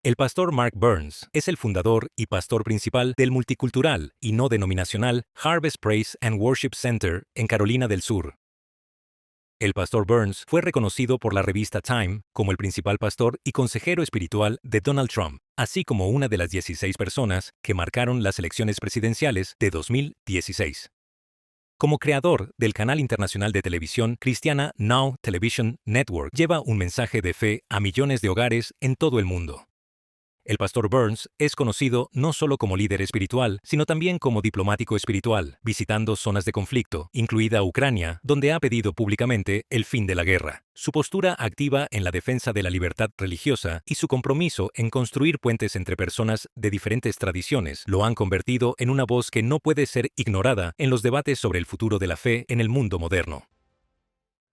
El pastor Mark Burns es el fundador y pastor principal del multicultural y no denominacional Harvest Praise and Worship Center en Carolina del Sur. El pastor Burns fue reconocido por la revista Time como el principal pastor y consejero espiritual de Donald Trump, así como una de las 16 personas que marcaron las elecciones presidenciales de 2016. Como creador del canal internacional de televisión cristiana Now Television Network, lleva un mensaje de fe a millones de hogares en todo el mundo. El pastor Burns es conocido no solo como líder espiritual, sino también como diplomático espiritual, visitando zonas de conflicto, incluida Ucrania, donde ha pedido públicamente el fin de la guerra. Su postura activa en la defensa de la libertad religiosa y su compromiso en construir puentes entre personas de diferentes tradiciones lo han convertido en una voz que no puede ser ignorada en los debates sobre el futuro de la fe en el mundo moderno.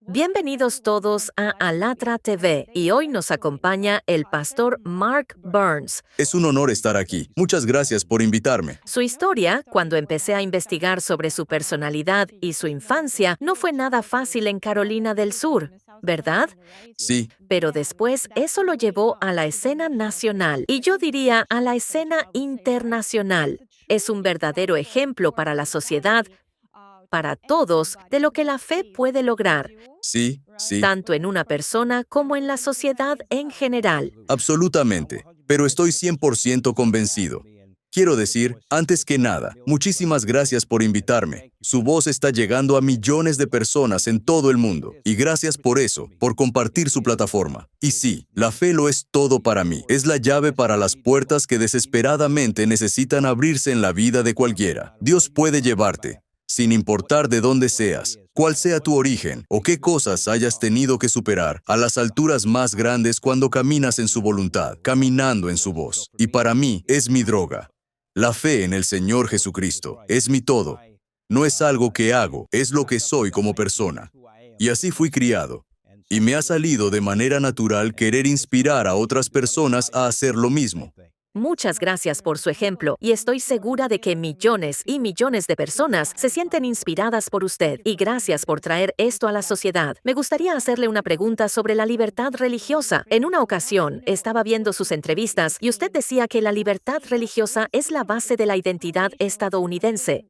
Bienvenidos todos a Alatra TV y hoy nos acompaña el pastor Mark Burns. Es un honor estar aquí. Muchas gracias por invitarme. Su historia, cuando empecé a investigar sobre su personalidad y su infancia, no fue nada fácil en Carolina del Sur, ¿verdad? Sí, Pero después eso lo llevó a la escena nacional y yo diría a la escena internacional. Es un verdadero ejemplo para la sociedad, para todos, de lo que la fe puede lograr, sí, tanto en una persona como en la sociedad en general. absolutamente. Pero estoy 100% convencido. Quiero decir, antes que nada, muchísimas gracias por invitarme. Su voz está llegando a millones de personas en todo el mundo. Y gracias por eso, por compartir su plataforma. Y sí, la fe lo es todo para mí. Es la llave para las puertas que desesperadamente necesitan abrirse en la vida de cualquiera. Dios puede llevarte, sin importar de dónde seas, cuál sea tu origen o qué cosas hayas tenido que superar, a las alturas más grandes cuando caminas en su voluntad, caminando en su voz. Y para mí es mi droga. La fe en el Señor Jesucristo es mi todo. No es algo que hago, es lo que soy como persona. Y así fui criado. Y me ha salido de manera natural querer inspirar a otras personas a hacer lo mismo. Muchas gracias por su ejemplo y estoy segura de que millones y millones de personas se sienten inspiradas por usted. Y gracias por traer esto a la sociedad. Me gustaría hacerle una pregunta sobre la libertad religiosa. En una ocasión, estaba viendo sus entrevistas y usted decía que la libertad religiosa es la base de la identidad estadounidense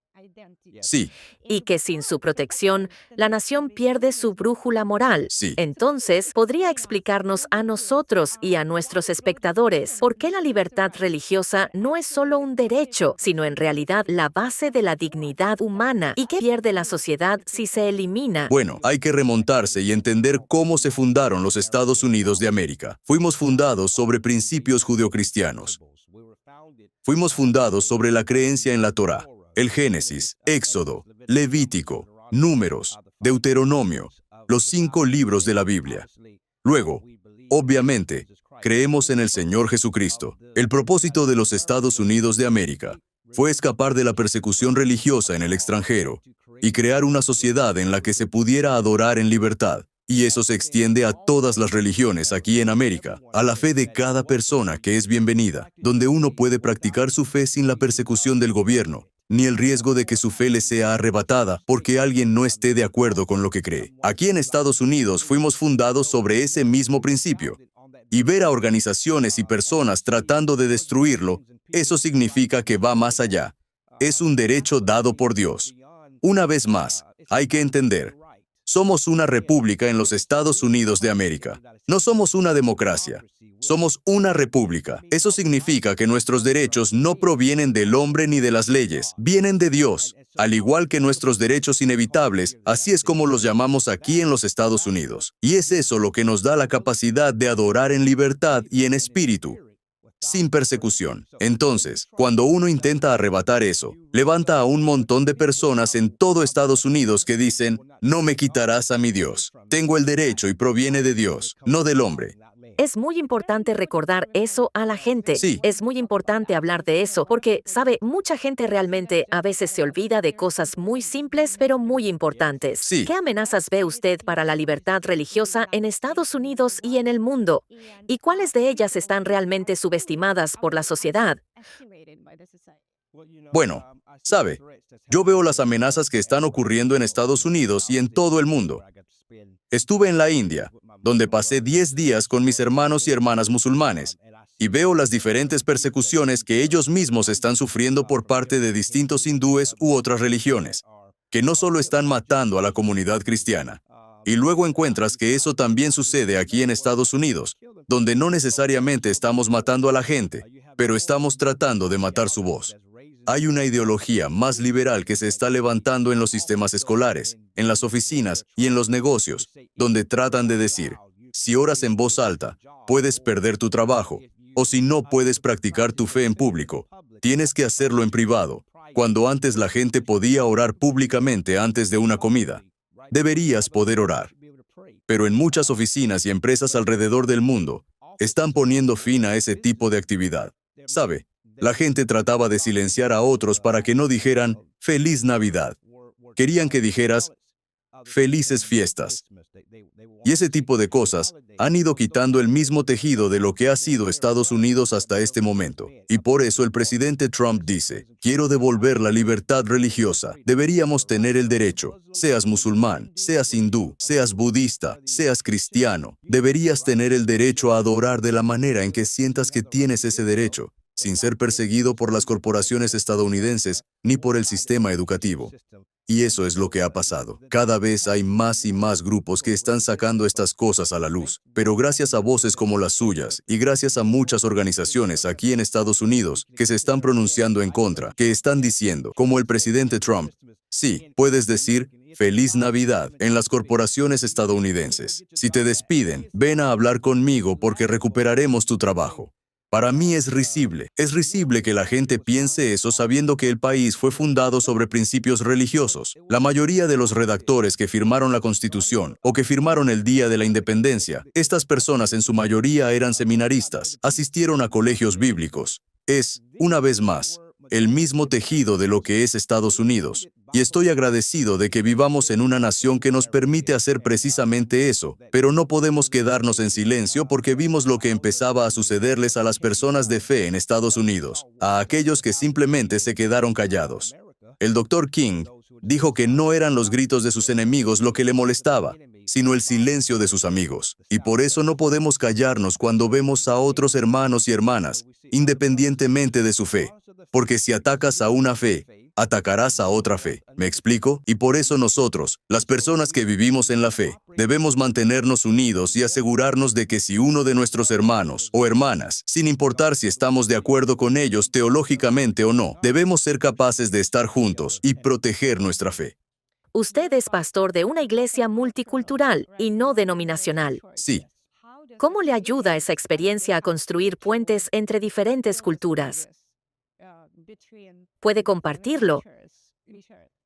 Sí, y que sin su protección, la nación pierde su brújula moral. sí. Entonces, ¿podría explicarnos a nosotros y a nuestros espectadores por qué la libertad religiosa no es solo un derecho, sino en realidad la base de la dignidad humana y qué pierde la sociedad si se elimina? Bueno, hay que remontarse y entender cómo se fundaron los Estados Unidos de América. Fuimos fundados sobre principios judeocristianos. Fuimos fundados sobre la creencia en la Torá, el Génesis, Éxodo, Levítico, Números, Deuteronomio, los 5 libros de la Biblia. Luego, obviamente, creemos en el Señor Jesucristo. El propósito de los Estados Unidos de América fue escapar de la persecución religiosa en el extranjero y crear una sociedad en la que se pudiera adorar en libertad. Y eso se extiende a todas las religiones aquí en América, a la fe de cada persona que es bienvenida, donde uno puede practicar su fe sin la persecución del gobierno, ni el riesgo de que su fe le sea arrebatada porque alguien no esté de acuerdo con lo que cree. Aquí en Estados Unidos fuimos fundados sobre ese mismo principio. Y ver a organizaciones y personas tratando de destruirlo, eso significa que va más allá. Es un derecho dado por Dios. Una vez más, hay que entender, somos una república en los Estados Unidos de América. No somos una democracia. Somos una república. Eso significa que nuestros derechos no provienen del hombre ni de las leyes, vienen de Dios. Al igual que nuestros derechos inevitables, así es como los llamamos aquí en los Estados Unidos. Y es eso lo que nos da la capacidad de adorar en libertad y en espíritu, sin persecución. Entonces, cuando uno intenta arrebatar eso, levanta a un montón de personas en todo Estados Unidos que dicen, no me quitarás a mi Dios. Tengo el derecho y proviene de Dios, no del hombre. Es muy importante recordar eso a la gente. Sí. Es muy importante hablar de eso porque, sabe, mucha gente realmente a veces se olvida de cosas muy simples pero muy importantes. Sí. ¿Qué amenazas ve usted para la libertad religiosa en Estados Unidos y en el mundo? ¿Y cuáles de ellas están realmente subestimadas por la sociedad? Bueno, sabe, yo veo las amenazas que están ocurriendo en Estados Unidos y en todo el mundo. Estuve en la India, donde pasé 10 días con mis hermanos y hermanas musulmanes, y veo las diferentes persecuciones que ellos mismos están sufriendo por parte de distintos hindúes u otras religiones, que no solo están matando a la comunidad cristiana. Y luego encuentras que eso también sucede aquí en Estados Unidos, donde no necesariamente estamos matando a la gente, pero estamos tratando de matar su voz. Hay una ideología más liberal que se está levantando en los sistemas escolares, en las oficinas y en los negocios, donde tratan de decir, si oras en voz alta, puedes perder tu trabajo, o si no puedes practicar tu fe en público, tienes que hacerlo en privado, cuando antes la gente podía orar públicamente antes de una comida. Deberías poder orar. Pero en muchas oficinas y empresas alrededor del mundo, están poniendo fin a ese tipo de actividad. ¿Sabe? La gente trataba de silenciar a otros para que no dijeran «Feliz Navidad». Querían que dijeras «Felices fiestas». Y ese tipo de cosas han ido quitando el mismo tejido de lo que ha sido Estados Unidos hasta este momento. Y por eso el presidente Trump dice, quiero devolver la libertad religiosa. Deberíamos tener el derecho, seas musulmán, seas hindú, seas budista, seas cristiano. Deberías tener el derecho a adorar de la manera en que sientas que tienes ese derecho, sin ser perseguido por las corporaciones estadounidenses ni por el sistema educativo. Y eso es lo que ha pasado. Cada vez hay más y más grupos que están sacando estas cosas a la luz. Pero gracias a voces como las suyas y gracias a muchas organizaciones aquí en Estados Unidos que se están pronunciando en contra, que están diciendo, como el presidente Trump, sí, puedes decir «Feliz Navidad» en las corporaciones estadounidenses. Si te despiden, ven a hablar conmigo porque recuperaremos tu trabajo. Para mí es risible que la gente piense eso sabiendo que el país fue fundado sobre principios religiosos. La mayoría de los redactores que firmaron la Constitución o que firmaron el Día de la Independencia, estas personas en su mayoría eran seminaristas, asistieron a colegios bíblicos. Es, una vez más, el mismo tejido de lo que es Estados Unidos. Y estoy agradecido de que vivamos en una nación que nos permite hacer precisamente eso, pero no podemos quedarnos en silencio porque vimos lo que empezaba a sucederles a las personas de fe en Estados Unidos, a aquellos que simplemente se quedaron callados. El Dr. King dijo que no eran los gritos de sus enemigos lo que le molestaba, sino el silencio de sus amigos. Y por eso no podemos callarnos cuando vemos a otros hermanos y hermanas, independientemente de su fe. Porque si atacas a una fe, atacarás a otra fe. ¿Me explico? Y por eso nosotros, las personas que vivimos en la fe, debemos mantenernos unidos y asegurarnos de que si uno de nuestros hermanos o hermanas, sin importar si estamos de acuerdo con ellos teológicamente o no, debemos ser capaces de estar juntos y proteger nuestra fe. Usted es pastor de una iglesia multicultural y no denominacional. Sí. ¿Cómo le ayuda esa experiencia a construir puentes entre diferentes culturas? ¿Puede compartirlo?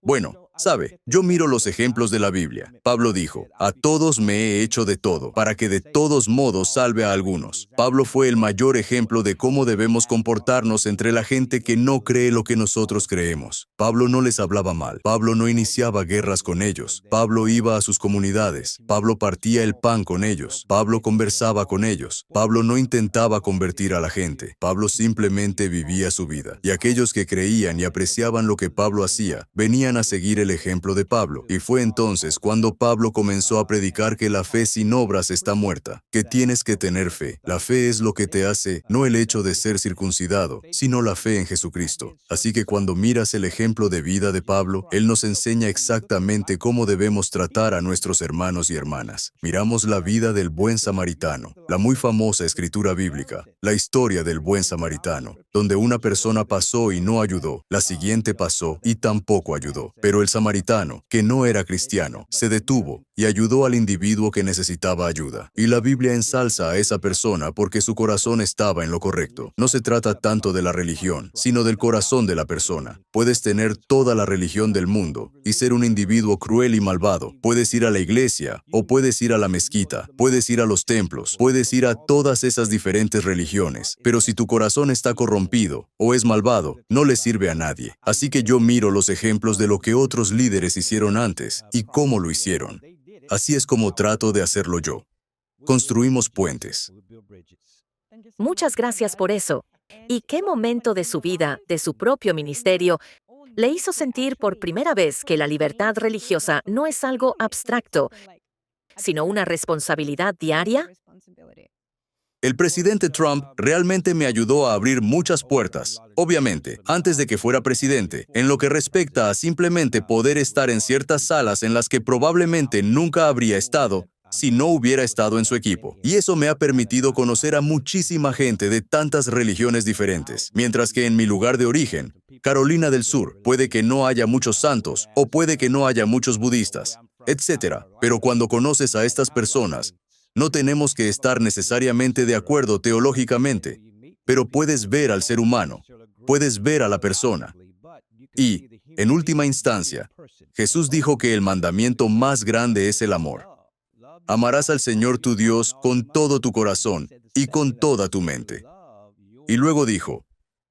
Bueno, sabe, yo miro los ejemplos de la Biblia. Pablo dijo, a todos me he hecho de todo, para que de todos modos salve a algunos. Pablo fue el mayor ejemplo de cómo debemos comportarnos entre la gente que no cree lo que nosotros creemos. Pablo no les hablaba mal. Pablo no iniciaba guerras con ellos. Pablo iba a sus comunidades. Pablo partía el pan con ellos. Pablo conversaba con ellos. Pablo no intentaba convertir a la gente. Pablo simplemente vivía su vida. Y aquellos que creían y apreciaban lo que Pablo hacía, venían a seguir el ejemplo de Pablo. Y fue entonces cuando Pablo comenzó a predicar que la fe sin obras está muerta, que tienes que tener fe. La fe es lo que te hace, no el hecho de ser circuncidado, sino la fe en Jesucristo. Así que cuando miras el ejemplo de vida de Pablo, él nos enseña exactamente cómo debemos tratar a nuestros hermanos y hermanas. Miramos la vida del buen samaritano, la muy famosa escritura bíblica, la historia del buen samaritano, donde una persona pasó y no ayudó, la siguiente pasó y tampoco ayudó. Pero el samaritano, que no era cristiano, se detuvo y ayudó al individuo que necesitaba ayuda. Y la Biblia ensalza a esa persona porque su corazón estaba en lo correcto. No se trata tanto de la religión, sino del corazón de la persona. Puedes tener toda la religión del mundo y ser un individuo cruel y malvado. Puedes ir a la iglesia o puedes ir a la mezquita, puedes ir a los templos, puedes ir a todas esas diferentes religiones. Pero si tu corazón está corrompido o es malvado, no le sirve a nadie. Así que yo miro los ejemplos de lo que otros líderes hicieron antes y cómo lo hicieron. Así es como trato de hacerlo yo. Construimos puentes. Muchas gracias por eso. ¿Y qué momento de su vida, de su propio ministerio, le hizo sentir por primera vez que la libertad religiosa no es algo abstracto, sino una responsabilidad diaria? El presidente Trump realmente me ayudó a abrir muchas puertas, obviamente, antes de que fuera presidente, en lo que respecta a simplemente poder estar en ciertas salas en las que probablemente nunca habría estado si no hubiera estado en su equipo. Y eso me ha permitido conocer a muchísima gente de tantas religiones diferentes, mientras que en mi lugar de origen, Carolina del Sur, puede que no haya muchos santos, o puede que no haya muchos budistas, etc. Pero cuando conoces a estas personas, no tenemos que estar necesariamente de acuerdo teológicamente, pero puedes ver al ser humano, puedes ver a la persona. Y, en última instancia, Jesús dijo que el mandamiento más grande es el amor. Amarás al Señor tu Dios con todo tu corazón y con toda tu mente. Y luego dijo,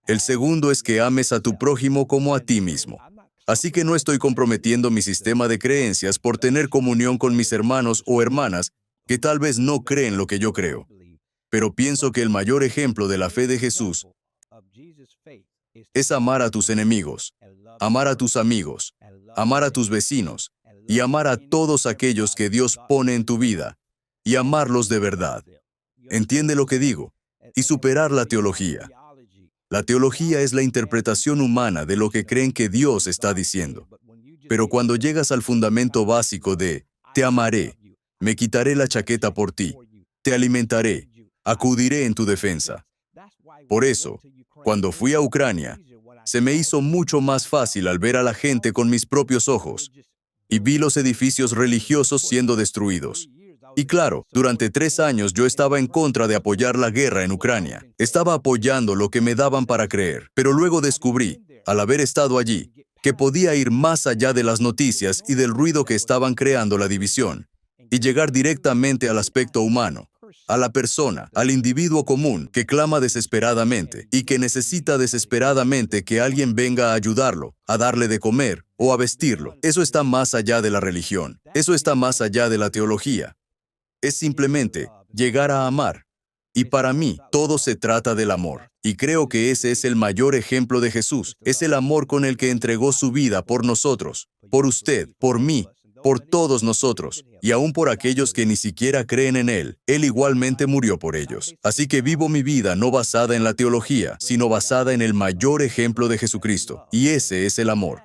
el segundo es que ames a tu prójimo como a ti mismo. Así que no estoy comprometiendo mi sistema de creencias por tener comunión con mis hermanos o hermanas que tal vez no creen lo que yo creo. Pero pienso que el mayor ejemplo de la fe de Jesús es amar a tus enemigos, amar a tus amigos, amar a tus vecinos y amar a todos aquellos que Dios pone en tu vida y amarlos de verdad. ¿Entiende lo que digo? Y superar la teología. La teología es la interpretación humana de lo que creen que Dios está diciendo. Pero cuando llegas al fundamento básico de te amaré, me quitaré la chaqueta por ti, te alimentaré, acudiré en tu defensa. Por eso, cuando fui a Ucrania, se me hizo mucho más fácil al ver a la gente con mis propios ojos y vi los edificios religiosos siendo destruidos. Y claro, durante 3 años yo estaba en contra de apoyar la guerra en Ucrania. Estaba apoyando lo que me daban para creer. Pero luego descubrí, al haber estado allí, que podía ir más allá de las noticias y del ruido que estaban creando la división, y llegar directamente al aspecto humano, a la persona, al individuo común que clama desesperadamente y que necesita desesperadamente que alguien venga a ayudarlo, a darle de comer o a vestirlo. Eso está más allá de la religión. Eso está más allá de la teología. Es simplemente llegar a amar. Y para mí, todo se trata del amor. Y creo que ese es el mayor ejemplo de Jesús. Es el amor con el que entregó su vida por nosotros, por usted, por mí, por todos nosotros, y aún por aquellos que ni siquiera creen en Él. Él igualmente murió por ellos. Así que vivo mi vida no basada en la teología, sino basada en el mayor ejemplo de Jesucristo. Y ese es el amor.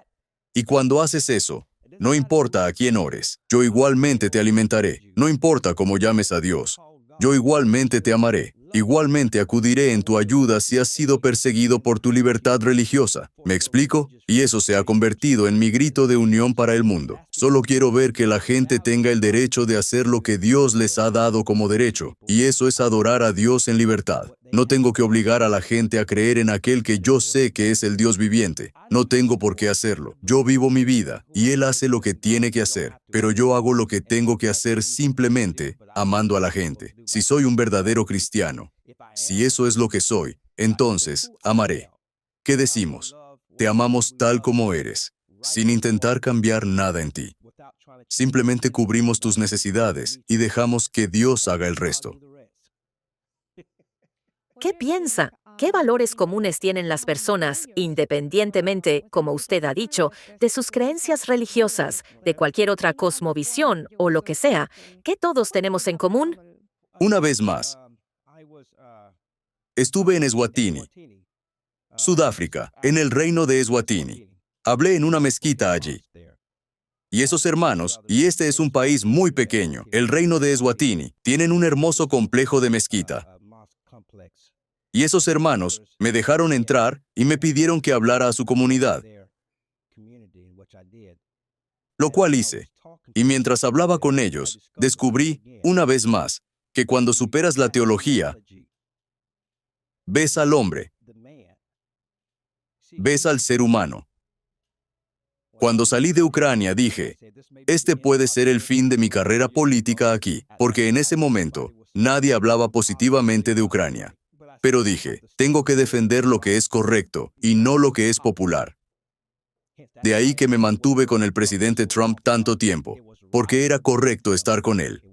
Y cuando haces eso, no importa a quién ores, yo igualmente te alimentaré. No importa cómo llames a Dios, yo igualmente te amaré. Igualmente acudiré en tu ayuda si has sido perseguido por tu libertad religiosa. ¿Me explico? Y eso se ha convertido en mi grito de unión para el mundo. Solo quiero ver que la gente tenga el derecho de hacer lo que Dios les ha dado como derecho, y eso es adorar a Dios en libertad. No tengo que obligar a la gente a creer en aquel que yo sé que es el Dios viviente. No tengo por qué hacerlo. Yo vivo mi vida, y Él hace lo que tiene que hacer. Pero yo hago lo que tengo que hacer simplemente amando a la gente. Si soy un verdadero cristiano, si eso es lo que soy, entonces amaré. ¿Qué decimos? Te amamos tal como eres, sin intentar cambiar nada en ti. Simplemente cubrimos tus necesidades y dejamos que Dios haga el resto. ¿Qué piensa? ¿Qué valores comunes tienen las personas, independientemente, como usted ha dicho, de sus creencias religiosas, de cualquier otra cosmovisión o lo que sea? ¿Qué todos tenemos en común? Una vez más, estuve en Eswatini, Sudáfrica, en el reino de Eswatini. Hablé en una mezquita allí. Y esos hermanos, y este es un país muy pequeño, el reino de Eswatini, tienen un hermoso complejo de mezquita. Y esos hermanos me dejaron entrar y me pidieron que hablara a su comunidad, lo cual hice. Y mientras hablaba con ellos, descubrí, una vez más, que cuando superas la teología, ves al hombre, ves al ser humano. Cuando salí de Ucrania dije, este puede ser el fin de mi carrera política aquí, porque en ese momento nadie hablaba positivamente de Ucrania. Pero dije, tengo que defender lo que es correcto y no lo que es popular. De ahí que me mantuve con el presidente Trump tanto tiempo, porque era correcto estar con él.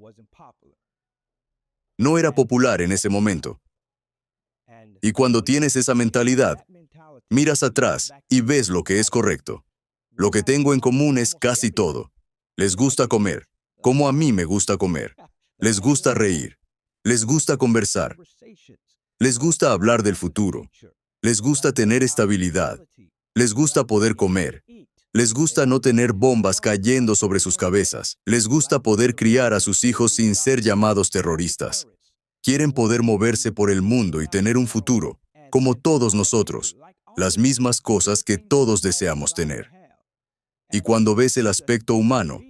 No era popular en ese momento. Y cuando tienes esa mentalidad, miras atrás y ves lo que es correcto. Lo que tengo en común es casi todo. Les gusta comer, como a mí me gusta comer. Les gusta reír. Les gusta conversar. Les gusta hablar del futuro. Les gusta tener estabilidad. Les gusta poder comer. Les gusta no tener bombas cayendo sobre sus cabezas. Les gusta poder criar a sus hijos sin ser llamados terroristas. Quieren poder moverse por el mundo y tener un futuro, como todos nosotros, las mismas cosas que todos deseamos tener. Y cuando ves el aspecto humano,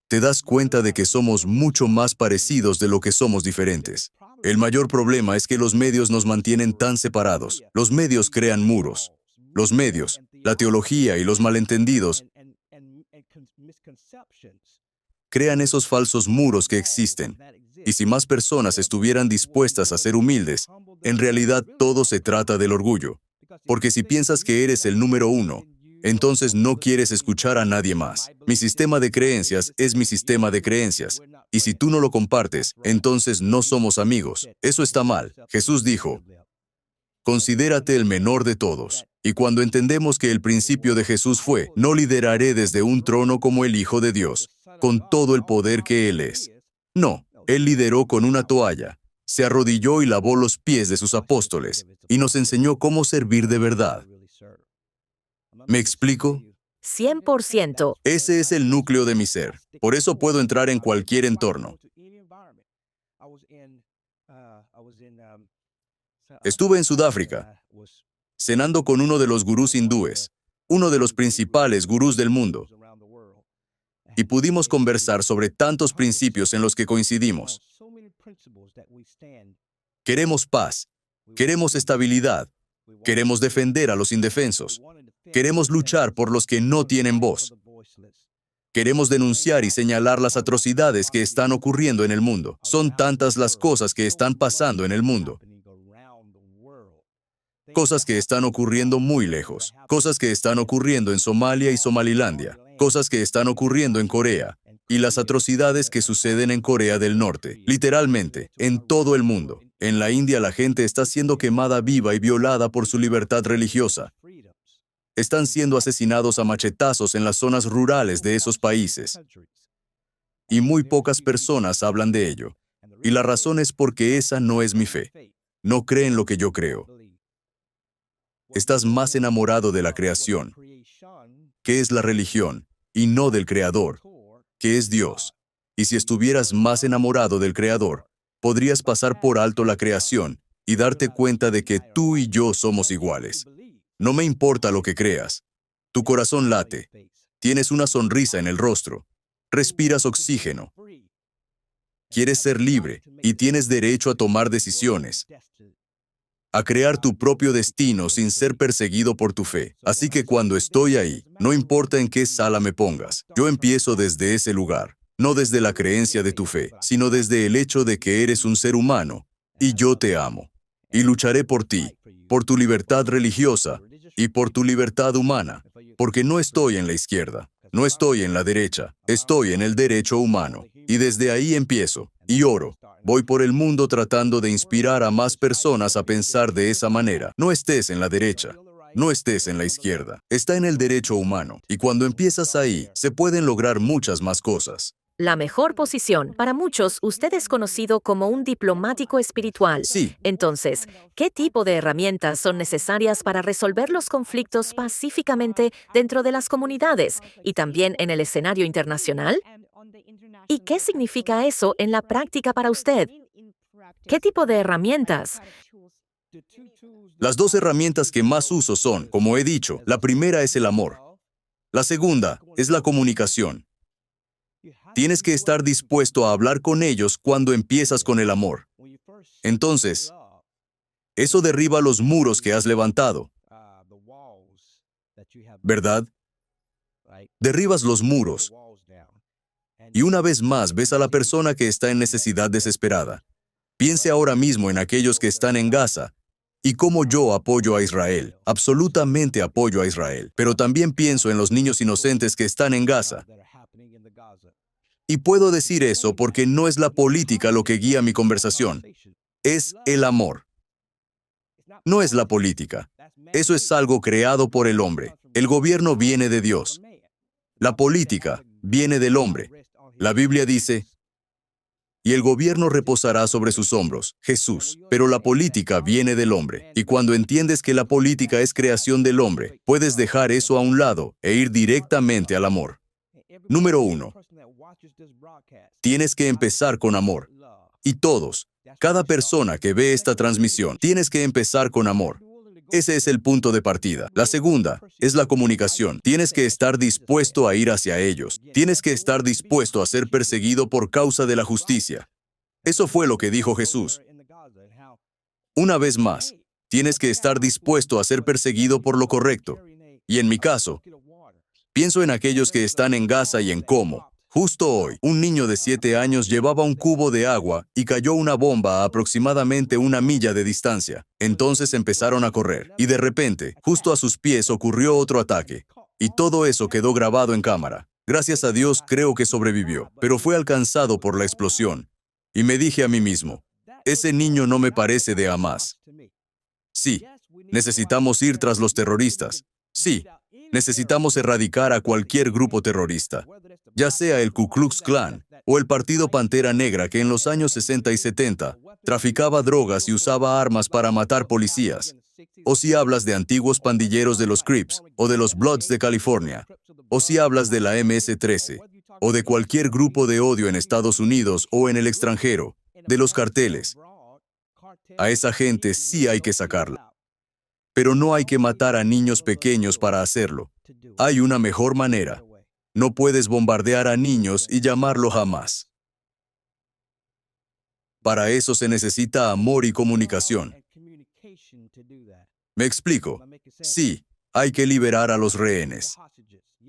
te das cuenta de que somos mucho más parecidos de lo que somos diferentes. El mayor problema es que los medios nos mantienen tan separados. Los medios crean muros. Los medios, la teología y los malentendidos crean esos falsos muros que existen. Y si más personas estuvieran dispuestas a ser humildes, en realidad todo se trata del orgullo. Porque si piensas que eres el número uno, entonces no quieres escuchar a nadie más. Mi sistema de creencias es mi sistema de creencias. Y si tú no lo compartes, entonces no somos amigos. Eso está mal. Jesús dijo, considérate el menor de todos. Y cuando entendemos que el principio de Jesús fue, no lideraré desde un trono como el Hijo de Dios, con todo el poder que Él es. No, Él lideró con una toalla, se arrodilló y lavó los pies de sus apóstoles, y nos enseñó cómo servir de verdad. ¿Me explico? 100%. Ese es el núcleo de mi ser. Por eso puedo entrar en cualquier entorno. Estuve en Sudáfrica, cenando con uno de los gurús hindúes, uno de los principales gurús del mundo, y pudimos conversar sobre tantos principios en los que coincidimos. Queremos paz, queremos estabilidad, queremos defender a los indefensos, queremos luchar por los que no tienen voz. Queremos denunciar y señalar las atrocidades que están ocurriendo en el mundo. Son tantas las cosas que están pasando en el mundo. Cosas que están ocurriendo muy lejos. Cosas que están ocurriendo en Somalia y Somalilandia. Cosas que están ocurriendo en Corea. Y las atrocidades que suceden en Corea del Norte. Literalmente, en todo el mundo. En la India la gente está siendo quemada viva y violada por su libertad religiosa. Están siendo asesinados a machetazos en las zonas rurales de esos países. Y muy pocas personas hablan de ello. Y la razón es porque esa no es mi fe. No creen lo que yo creo. Estás más enamorado de la creación, que es la religión, y no del Creador, que es Dios. Y si estuvieras más enamorado del Creador, podrías pasar por alto la creación y darte cuenta de que tú y yo somos iguales. No me importa lo que creas. Tu corazón late. Tienes una sonrisa en el rostro. Respiras oxígeno. Quieres ser libre y tienes derecho a tomar decisiones, a crear tu propio destino sin ser perseguido por tu fe. Así que cuando estoy ahí, no importa en qué sala me pongas, yo empiezo desde ese lugar, no desde la creencia de tu fe, sino desde el hecho de que eres un ser humano y yo te amo. Y lucharé por ti, por tu libertad religiosa y por tu libertad humana, porque no estoy en la izquierda, no estoy en la derecha, estoy en el derecho humano. Y desde ahí empiezo, y oro. Voy por el mundo tratando de inspirar a más personas a pensar de esa manera. No estés en la derecha, no estés en la izquierda, está en el derecho humano. Y cuando empiezas ahí, se pueden lograr muchas más cosas. La mejor posición. Para muchos, usted es conocido como un diplomático espiritual. Sí. Entonces, ¿qué tipo de herramientas son necesarias para resolver los conflictos pacíficamente dentro de las comunidades y también en el escenario internacional? ¿Y qué significa eso en la práctica para usted? ¿Qué tipo de herramientas? Las dos herramientas que más uso son, como he dicho, la primera es el amor. La segunda es la comunicación. Tienes que estar dispuesto a hablar con ellos cuando empiezas con el amor. Entonces, eso derriba los muros que has levantado, ¿verdad? Derribas los muros. Y una vez más ves a la persona que está en necesidad desesperada. Piense ahora mismo en aquellos que están en Gaza y cómo yo apoyo a Israel. Absolutamente apoyo a Israel. Pero también pienso en los niños inocentes que están en Gaza. Y puedo decir eso porque no es la política lo que guía mi conversación. Es el amor. No es la política. Eso es algo creado por el hombre. El gobierno viene de Dios. La política viene del hombre. La Biblia dice, y el gobierno reposará sobre sus hombros. Jesús. Pero la política viene del hombre. Y cuando entiendes que la política es creación del hombre, puedes dejar eso a un lado e ir directamente al amor. Número 1. Tienes que empezar con amor. Y todos, cada persona que ve esta transmisión, tienes que empezar con amor. Ese es el punto de partida. La segunda es la comunicación. Tienes que estar dispuesto a ir hacia ellos. Tienes que estar dispuesto a ser perseguido por causa de la justicia. Eso fue lo que dijo Jesús. Una vez más, tienes que estar dispuesto a ser perseguido por lo correcto. Y en mi caso, pienso en aquellos que están en Gaza y en cómo. Justo hoy, un niño de 7 años llevaba un cubo de agua y cayó una bomba a aproximadamente 1 milla de distancia. Entonces empezaron a correr, y de repente, justo a sus pies ocurrió otro ataque. Y todo eso quedó grabado en cámara. Gracias a Dios creo que sobrevivió, pero fue alcanzado por la explosión. Y me dije a mí mismo, ese niño no me parece de Hamás. Sí, necesitamos ir tras los terroristas. Sí, necesitamos erradicar a cualquier grupo terrorista, ya sea el Ku Klux Klan o el Partido Pantera Negra que en los años 60 y 70 traficaba drogas y usaba armas para matar policías. O si hablas de antiguos pandilleros de los Crips o de los Bloods de California. O si hablas de la MS-13 o de cualquier grupo de odio en Estados Unidos o en el extranjero, de los carteles. A esa gente sí hay que sacarla. Pero no hay que matar a niños pequeños para hacerlo. Hay una mejor manera. No puedes bombardear a niños y llamarlo Hamás. Para eso se necesita amor y comunicación. ¿Me explico? Sí, hay que liberar a los rehenes.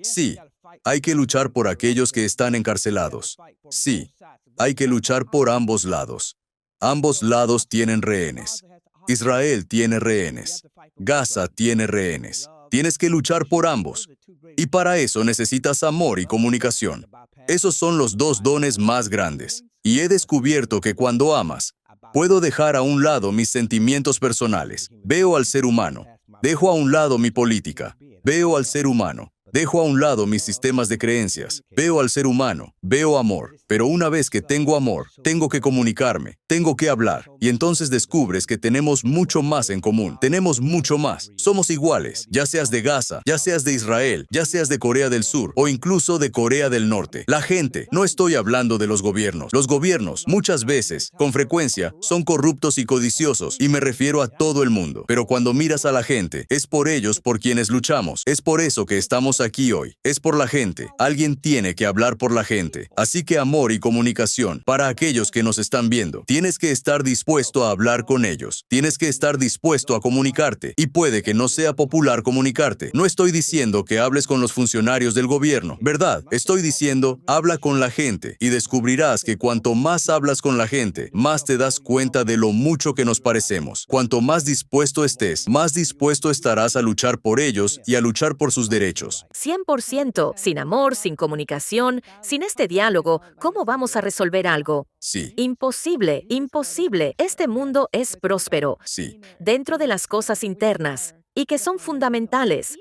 Sí, hay que luchar por aquellos que están encarcelados. Sí, hay que luchar por ambos lados. Ambos lados tienen rehenes. Israel tiene rehenes. Gaza tiene rehenes. Tienes que luchar por ambos. Y para eso necesitas amor y comunicación. Esos son los 2 dones más grandes. Y he descubierto que cuando amas, puedo dejar a un lado mis sentimientos personales. Veo al ser humano. Dejo a un lado mi política. Veo al ser humano. Dejo a un lado mis sistemas de creencias. Veo al ser humano. Veo amor. Pero una vez que tengo amor, tengo que comunicarme. Tengo que hablar. Y entonces descubres que tenemos mucho más en común. Tenemos mucho más. Somos iguales. Ya seas de Gaza, ya seas de Israel, ya seas de Corea del Sur o incluso de Corea del Norte. La gente, no estoy hablando de los gobiernos. Los gobiernos, muchas veces, con frecuencia, son corruptos y codiciosos. Y me refiero a todo el mundo. Pero cuando miras a la gente, es por ellos por quienes luchamos. Es por eso que estamos aquí hoy. Es por la gente. Alguien tiene que hablar por la gente. Así que amor y comunicación para aquellos que nos están viendo. Tienes que estar dispuesto a hablar con ellos. Tienes que estar dispuesto a comunicarte. Y puede que no sea popular comunicarte. No estoy diciendo que hables con los funcionarios del gobierno, ¿verdad? Estoy diciendo, habla con la gente y descubrirás que cuanto más hablas con la gente, más te das cuenta de lo mucho que nos parecemos. Cuanto más dispuesto estés, más dispuesto estarás a luchar por ellos y a luchar por sus derechos. 100%. Sin amor, sin comunicación, sin este diálogo, ¿cómo vamos a resolver algo? Sí. Imposible, imposible. Este mundo es próspero, Sí. dentro de las cosas internas, y que son fundamentales.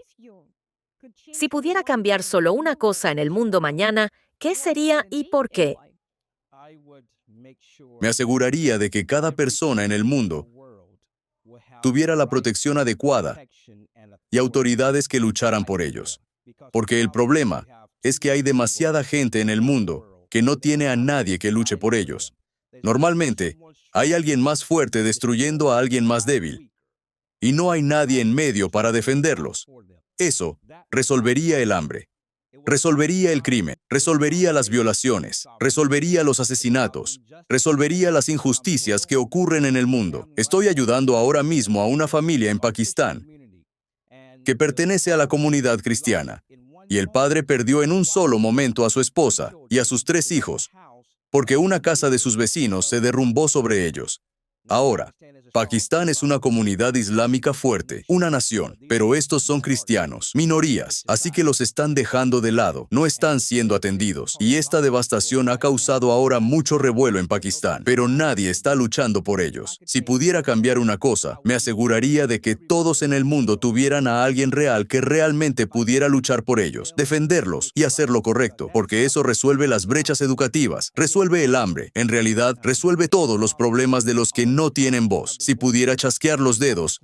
Si pudiera cambiar solo una cosa en el mundo mañana, ¿qué sería y por qué? Me aseguraría de que cada persona en el mundo tuviera la protección adecuada y autoridades que lucharan por ellos. Porque el problema es que hay demasiada gente en el mundo que no tiene a nadie que luche por ellos. Normalmente, hay alguien más fuerte destruyendo a alguien más débil. Y no hay nadie en medio para defenderlos. Eso resolvería el hambre. Resolvería el crimen, resolvería las violaciones, resolvería los asesinatos, resolvería las injusticias que ocurren en el mundo. Estoy ayudando ahora mismo a una familia en Pakistán que pertenece a la comunidad cristiana, y el padre perdió en un solo momento a su esposa y a sus 3 hijos, porque una casa de sus vecinos se derrumbó sobre ellos. Ahora, Pakistán es una comunidad islámica fuerte, una nación, pero estos son cristianos, minorías, así que los están dejando de lado, no están siendo atendidos. Y esta devastación ha causado ahora mucho revuelo en Pakistán, pero nadie está luchando por ellos. Si pudiera cambiar una cosa, me aseguraría de que todos en el mundo tuvieran a alguien real que realmente pudiera luchar por ellos, defenderlos y hacer lo correcto, porque eso resuelve las brechas educativas, resuelve el hambre, en realidad resuelve todos los problemas de los que no tienen voz. Si pudiera chasquear los dedos,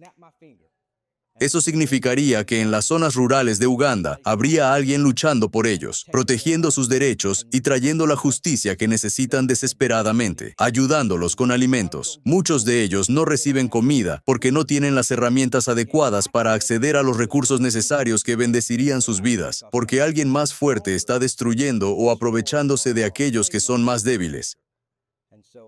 eso significaría que en las zonas rurales de Uganda habría alguien luchando por ellos, protegiendo sus derechos y trayendo la justicia que necesitan desesperadamente, ayudándolos con alimentos. Muchos de ellos no reciben comida porque no tienen las herramientas adecuadas para acceder a los recursos necesarios que bendecirían sus vidas, porque alguien más fuerte está destruyendo o aprovechándose de aquellos que son más débiles.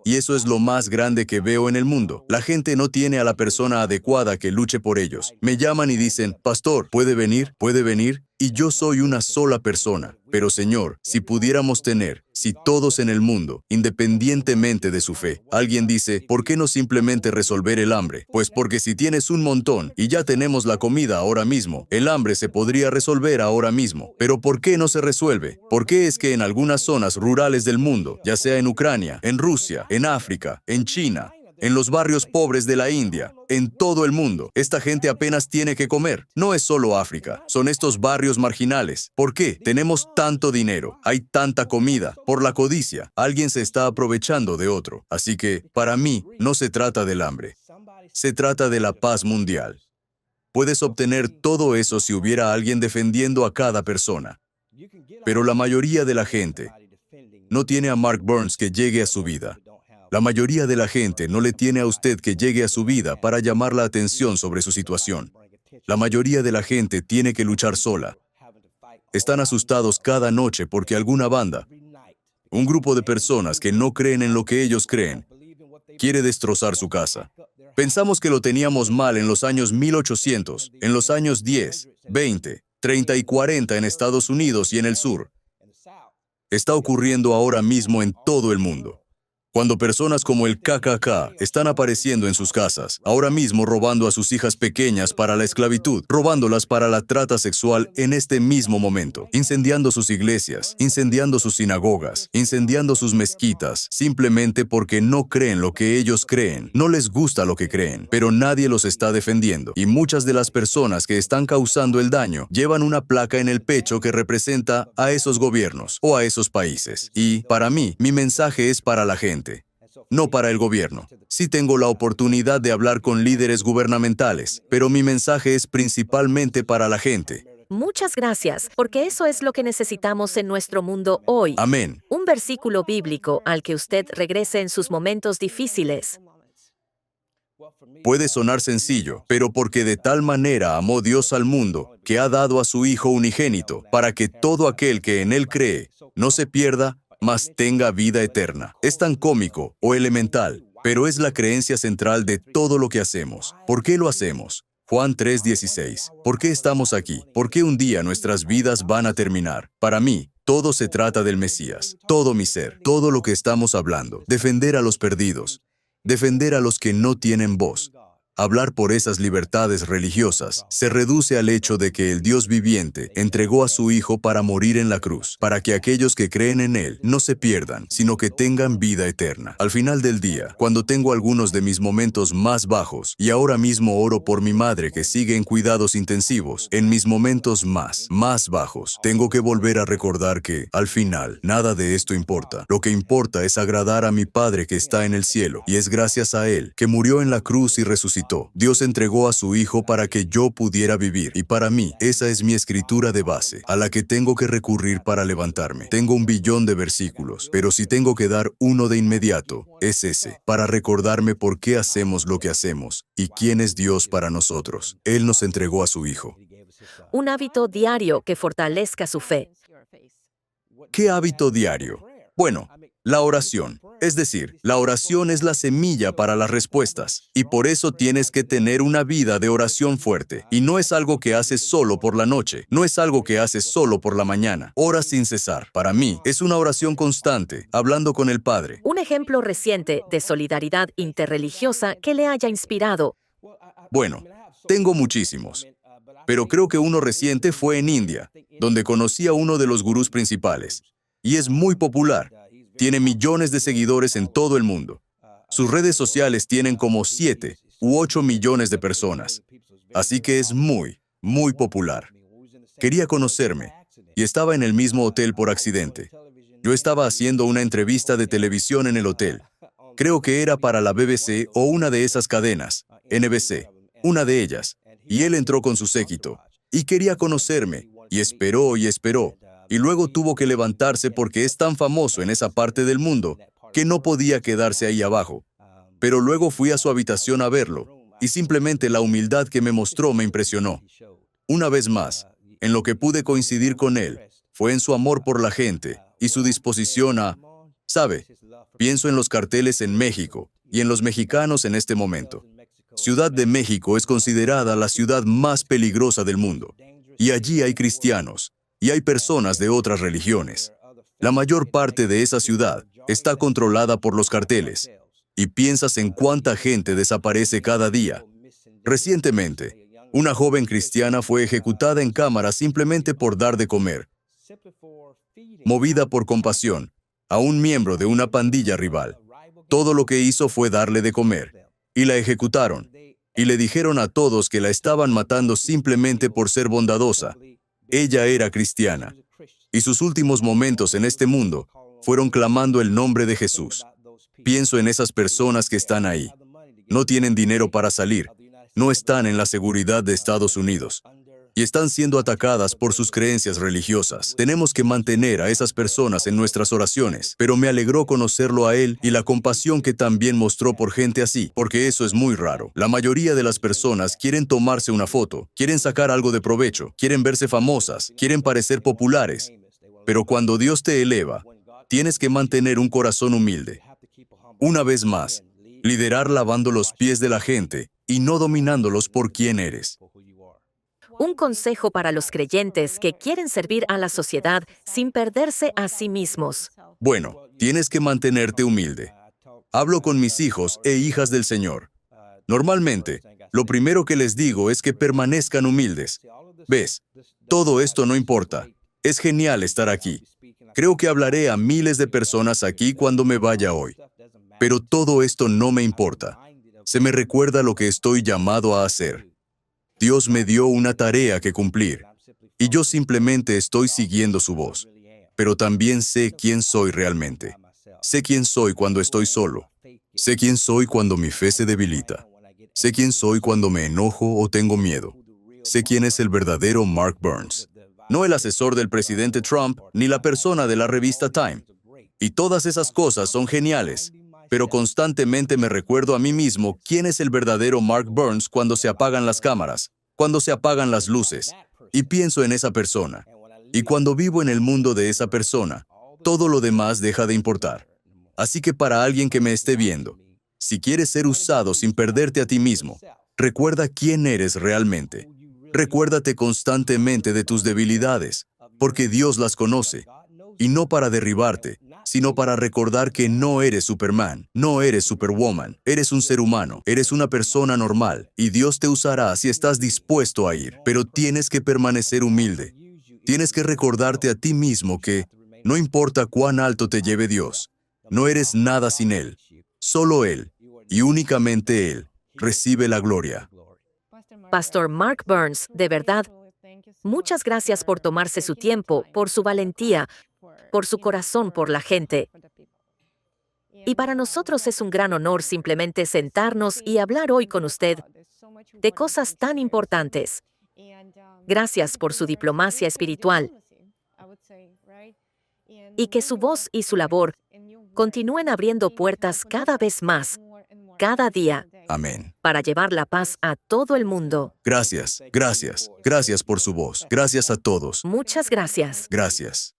Y eso es lo más grande que veo en el mundo. La gente no tiene a la persona adecuada que luche por ellos. Me llaman y dicen, pastor, ¿puede venir? ¿Puede venir? Y yo soy una sola persona. Pero Señor, si pudiéramos tener, si todos en el mundo, independientemente de su fe, alguien dice, ¿por qué no simplemente resolver el hambre? Pues porque si tienes un montón y ya tenemos la comida ahora mismo, el hambre se podría resolver ahora mismo. Pero ¿por qué no se resuelve? ¿Por qué es que en algunas zonas rurales del mundo, ya sea en Ucrania, en Rusia, en África, en China, en los barrios pobres de la India, en todo el mundo, esta gente apenas tiene que comer? No es solo África, son estos barrios marginales. ¿Por qué? Tenemos tanto dinero, hay tanta comida. Por la codicia, alguien se está aprovechando de otro. Así que, para mí, no se trata del hambre. Se trata de la paz mundial. Puedes obtener todo eso si hubiera alguien defendiendo a cada persona. Pero la mayoría de la gente no tiene a Mark Burns que llegue a su vida. La mayoría de la gente no le tiene a usted que llegue a su vida para llamar la atención sobre su situación. La mayoría de la gente tiene que luchar sola. Están asustados cada noche porque alguna banda, un grupo de personas que no creen en lo que ellos creen, quiere destrozar su casa. Pensamos que lo teníamos mal en los años 1800, en los años 10, 20, 30 y 40 en Estados Unidos y en el sur. Está ocurriendo ahora mismo en todo el mundo. Cuando personas como el KKK están apareciendo en sus casas, ahora mismo robando a sus hijas pequeñas para la esclavitud, robándolas para la trata sexual en este mismo momento, incendiando sus iglesias, incendiando sus sinagogas, incendiando sus mezquitas, simplemente porque no creen lo que ellos creen, no les gusta lo que creen, pero nadie los está defendiendo. Y muchas de las personas que están causando el daño llevan una placa en el pecho que representa a esos gobiernos o a esos países. Y, para mí, mi mensaje es para la gente, no para el gobierno. Sí tengo la oportunidad de hablar con líderes gubernamentales, pero mi mensaje es principalmente para la gente. Muchas gracias, porque eso es lo que necesitamos en nuestro mundo hoy. Amén. Un versículo bíblico al que usted regrese en sus momentos difíciles. Puede sonar sencillo, pero porque de tal manera amó Dios al mundo, que ha dado a su Hijo unigénito, para que todo aquel que en Él cree no se pierda, mas tenga vida eterna. Es tan cómico o elemental, pero es la creencia central de todo lo que hacemos. ¿Por qué lo hacemos? Juan 3:16. ¿Por qué estamos aquí? ¿Por qué un día nuestras vidas van a terminar? Para mí, todo se trata del Mesías. Todo mi ser, todo lo que estamos hablando. Defender a los perdidos. Defender a los que no tienen voz. Hablar por esas libertades religiosas se reduce al hecho de que el Dios viviente entregó a su Hijo para morir en la cruz, para que aquellos que creen en Él no se pierdan, sino que tengan vida eterna. Al final del día, cuando tengo algunos de mis momentos más bajos, y ahora mismo oro por mi madre que sigue en cuidados intensivos, en mis momentos más bajos, tengo que volver a recordar que, al final, nada de esto importa. Lo que importa es agradar a mi Padre que está en el cielo, y es gracias a Él, que murió en la cruz y resucitó. Dios entregó a su Hijo para que yo pudiera vivir. Y para mí, esa es mi escritura de base, a la que tengo que recurrir para levantarme. Tengo 1,000,000,000 de versículos, pero si tengo que dar uno de inmediato, es ese, para recordarme por qué hacemos lo que hacemos y quién es Dios para nosotros. Él nos entregó a su Hijo. Un hábito diario que fortalezca su fe. ¿Qué hábito diario? Bueno, La oración. Es decir, la oración es la semilla para las respuestas. Y por eso tienes que tener una vida de oración fuerte. Y no es algo que haces solo por la noche. No es algo que haces solo por la mañana. Ora sin cesar. Para mí, es una oración constante, hablando con el Padre. Un ejemplo reciente de solidaridad interreligiosa que le haya inspirado. Bueno, tengo muchísimos. Pero creo que uno reciente fue en India, donde conocí a uno de los gurús principales. Y es muy popular. Tiene millones de seguidores en todo el mundo. Sus redes sociales tienen como 7 u 8 millones de personas. Así que es muy, muy popular. Quería conocerme y estaba en el mismo hotel por accidente. Yo estaba haciendo una entrevista de televisión en el hotel. Creo que era para la BBC o una de esas cadenas, NBC, una de ellas. Y él entró con su séquito y quería conocerme y esperó y esperó. Y luego tuvo que levantarse porque es tan famoso en esa parte del mundo que no podía quedarse ahí abajo. Pero luego fui a su habitación a verlo y simplemente la humildad que me mostró me impresionó. Una vez más, en lo que pude coincidir con él fue en su amor por la gente y su disposición a, ¿sabe? Pienso en los carteles en México y en los mexicanos en este momento. Ciudad de México es considerada la ciudad más peligrosa del mundo. Y allí hay cristianos. Y hay personas de otras religiones. La mayor parte de esa ciudad está controlada por los carteles. Y piensas en cuánta gente desaparece cada día. Recientemente, una joven cristiana fue ejecutada en cámara simplemente por dar de comer, movida por compasión, a un miembro de una pandilla rival. Todo lo que hizo fue darle de comer. Y la ejecutaron. Y le dijeron a todos que la estaban matando simplemente por ser bondadosa. Ella era cristiana, y sus últimos momentos en este mundo fueron clamando el nombre de Jesús. Pienso en esas personas que están ahí. No tienen dinero para salir, no están en la seguridad de Estados Unidos, y están siendo atacadas por sus creencias religiosas. Tenemos que mantener a esas personas en nuestras oraciones, pero me alegró conocerlo a él y la compasión que también mostró por gente así, porque eso es muy raro. La mayoría de las personas quieren tomarse una foto, quieren sacar algo de provecho, quieren verse famosas, quieren parecer populares, pero cuando Dios te eleva, tienes que mantener un corazón humilde. Una vez más, liderar lavando los pies de la gente y no dominándolos por quién eres. Un consejo para los creyentes que quieren servir a la sociedad sin perderse a sí mismos. Bueno, tienes que mantenerte humilde. Hablo con mis hijos e hijas del Señor. Normalmente, lo primero que les digo es que permanezcan humildes. ¿Ves? Todo esto no importa. Es genial estar aquí. Creo que hablaré a miles de personas aquí cuando me vaya hoy. Pero todo esto no me importa. Se me recuerda lo que estoy llamado a hacer. Dios me dio una tarea que cumplir, y yo simplemente estoy siguiendo su voz. Pero también sé quién soy realmente. Sé quién soy cuando estoy solo. Sé quién soy cuando mi fe se debilita. Sé quién soy cuando me enojo o tengo miedo. Sé quién es el verdadero Mark Burns. No el asesor del presidente Trump, ni la persona de la revista Time. Y todas esas cosas son geniales. Pero constantemente me recuerdo a mí mismo quién es el verdadero Mark Burns cuando se apagan las cámaras, cuando se apagan las luces, y pienso en esa persona. Y cuando vivo en el mundo de esa persona, todo lo demás deja de importar. Así que para alguien que me esté viendo, si quieres ser usado sin perderte a ti mismo, recuerda quién eres realmente. Recuérdate constantemente de tus debilidades, porque Dios las conoce, y no para derribarte, sino para recordar que no eres Superman, no eres Superwoman, eres un ser humano, eres una persona normal, y Dios te usará si estás dispuesto a ir, pero tienes que permanecer humilde. Tienes que recordarte a ti mismo que, no importa cuán alto te lleve Dios, no eres nada sin Él. Solo Él, y únicamente Él, recibe la gloria. Pastor Mark Burns, de verdad, muchas gracias por tomarse su tiempo, por su valentía, por su corazón por la gente. Y para nosotros es un gran honor simplemente sentarnos y hablar hoy con usted de cosas tan importantes. Gracias por su diplomacia espiritual y que su voz y su labor continúen abriendo puertas cada vez más, cada día, Amén. para llevar la paz a todo el mundo. Gracias, gracias, gracias por su voz. Gracias a todos. Muchas gracias. Gracias.